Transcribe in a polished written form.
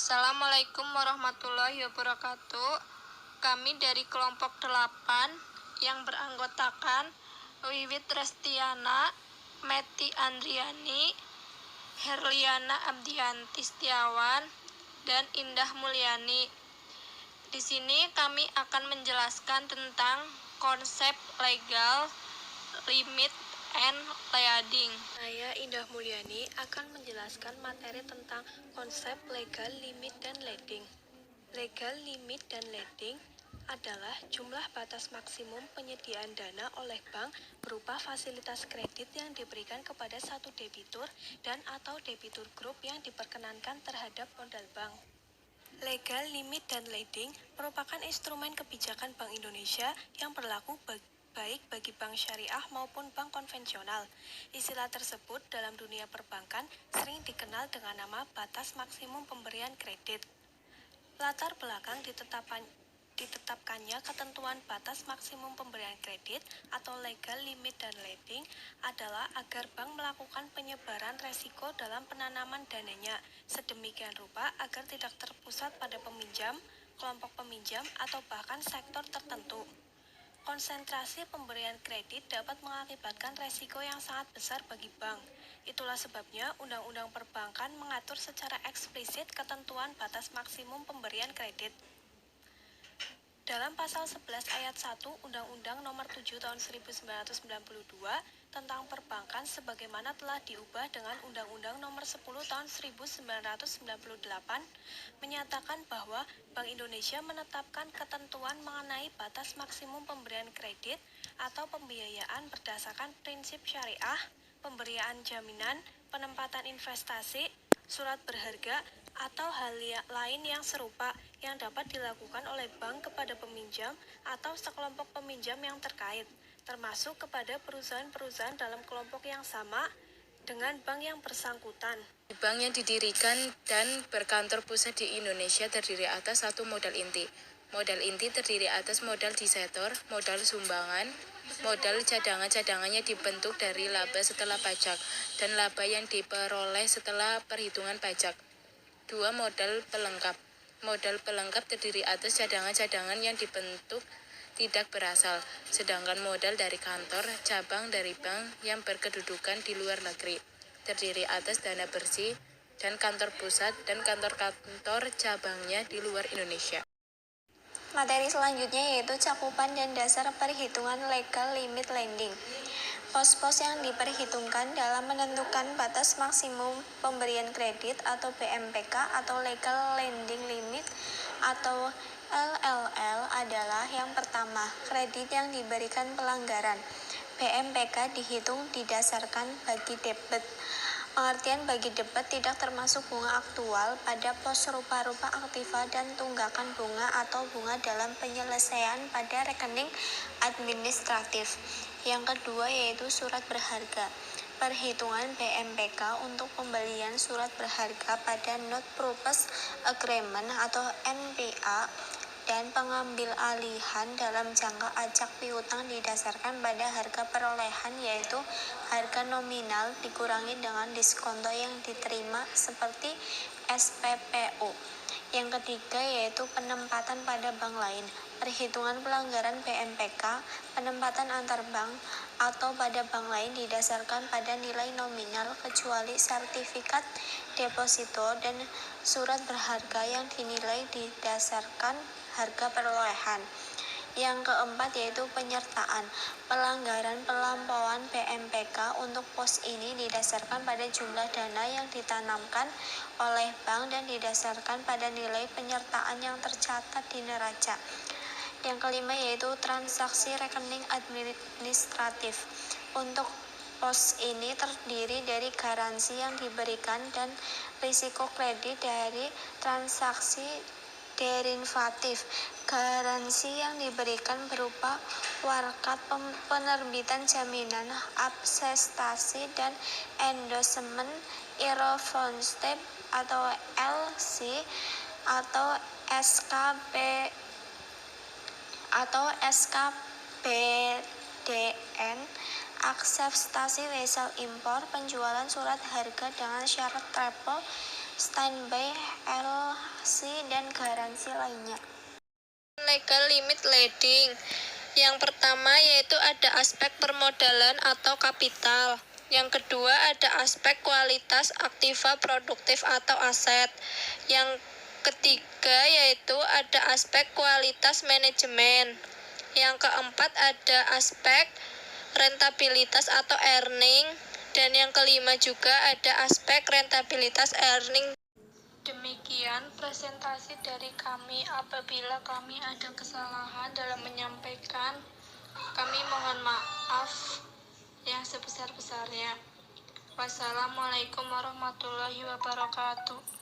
Assalamualaikum warahmatullahi wabarakatuh. Kami dari kelompok 8 yang beranggotakan Wiwit Restiana, Meti Andriani, Herliana Abdianti Setiawan, dan Indah Mulyani. Di sini kami akan menjelaskan tentang konsep legal, limit, and leading. Saya Indah Mulyani akan menjelaskan materi tentang konsep legal, limit, dan leading. Legal, limit, dan leading adalah jumlah batas maksimum penyediaan dana oleh bank berupa fasilitas kredit yang diberikan kepada satu debitur dan atau debitur grup yang diperkenankan terhadap modal bank. Legal, limit, dan leading merupakan instrumen kebijakan Bank Indonesia yang berlaku baik bagi bank syariah maupun bank konvensional. Istilah tersebut dalam dunia perbankan sering dikenal dengan nama batas maksimum pemberian kredit. Latar belakang ditetapkannya ketentuan batas maksimum pemberian kredit atau legal, limit, dan leading adalah agar bank melakukan penyebaran resiko dalam penanaman dananya sedemikian rupa agar tidak terpusat pada peminjam, kelompok peminjam, atau bahkan sektor tertentu. Konsentrasi pemberian kredit dapat mengakibatkan resiko yang sangat besar bagi bank. Itulah sebabnya Undang-Undang Perbankan mengatur secara eksplisit ketentuan batas maksimum pemberian kredit. Dalam pasal 11 ayat 1 Undang-Undang Nomor 7 Tahun 1992 tentang perbankan sebagaimana telah diubah dengan Undang-Undang Nomor 10 Tahun 1998 menyatakan bahwa Bank Indonesia menetapkan ketentuan mengenai batas maksimum pemberian kredit atau pembiayaan berdasarkan prinsip syariah, pemberian jaminan, penempatan investasi, surat berharga, atau hal lain yang serupa yang dapat dilakukan oleh bank kepada peminjam atau sekelompok peminjam yang terkait, termasuk kepada perusahaan-perusahaan dalam kelompok yang sama dengan bank yang bersangkutan. Bank yang didirikan dan berkantor pusat di Indonesia terdiri atas satu modal inti. Modal inti terdiri atas modal disetor, modal sumbangan, modal cadangannya dibentuk dari laba setelah pajak, dan laba yang diperoleh setelah perhitungan pajak. 2. Modal pelengkap. Modal pelengkap terdiri atas cadangan yang dibentuk tidak berasal, sedangkan modal dari kantor, cabang dari bank yang berkedudukan di luar negeri, terdiri atas dana bersih, dan kantor pusat dan kantor-kantor cabangnya di luar Indonesia. Materi selanjutnya yaitu cakupan dan dasar perhitungan legal limit lending. Pos-pos yang diperhitungkan dalam menentukan batas maksimum pemberian kredit atau BMPK atau legal lending limit atau LLL adalah yang pertama, kredit yang diberikan pelanggaran. BMPK dihitung didasarkan bagi debit. Pengertian bagi debit tidak termasuk bunga aktual pada pos rupa-rupa aktiva dan tunggakan bunga atau bunga dalam penyelesaian pada rekening administratif. Yang kedua yaitu surat berharga. Perhitungan BMPK untuk pembelian surat berharga pada Note Purchase Agreement atau NPA dan pengambil alihan dalam jangka ajak piutang didasarkan pada harga perolehan yaitu harga nominal dikurangi dengan diskonto yang diterima seperti SPPU. Yang ketiga yaitu penempatan pada bank lain. Perhitungan pelanggaran BMPK, penempatan antar bank atau pada bank lain didasarkan pada nilai nominal kecuali sertifikat deposito dan surat berharga yang dinilai didasarkan harga perolehan. Yang keempat yaitu penyertaan. Pelanggaran pelampauan BMPK untuk pos ini didasarkan pada jumlah dana yang ditanamkan oleh bank dan didasarkan pada nilai penyertaan yang tercatat di neraca. Yang kelima yaitu transaksi rekening administratif. Untuk pos ini terdiri dari garansi yang diberikan dan risiko kredit dari transaksi derivatif. Garansi yang diberikan berupa warkat penerbitan jaminan, absestasi, dan endorsement Eurofondstep atau LC atau SKBDN, akseptasi wesel impor, penjualan surat harga dengan syarat travel standby, LC, dan garansi lainnya. Legal limit lending. Yang pertama yaitu ada aspek permodalan atau kapital. Yang kedua ada aspek kualitas aktiva produktif atau aset. Yang ketiga yaitu ada aspek kualitas manajemen. Yang keempat ada aspek rentabilitas atau earning. Dan yang kelima juga ada aspek rentabilitas earning. Demikian presentasi dari kami. Apabila kami ada kesalahan dalam menyampaikan, kami mohon maaf yang sebesar-besarnya. Wassalamualaikum warahmatullahi wabarakatuh.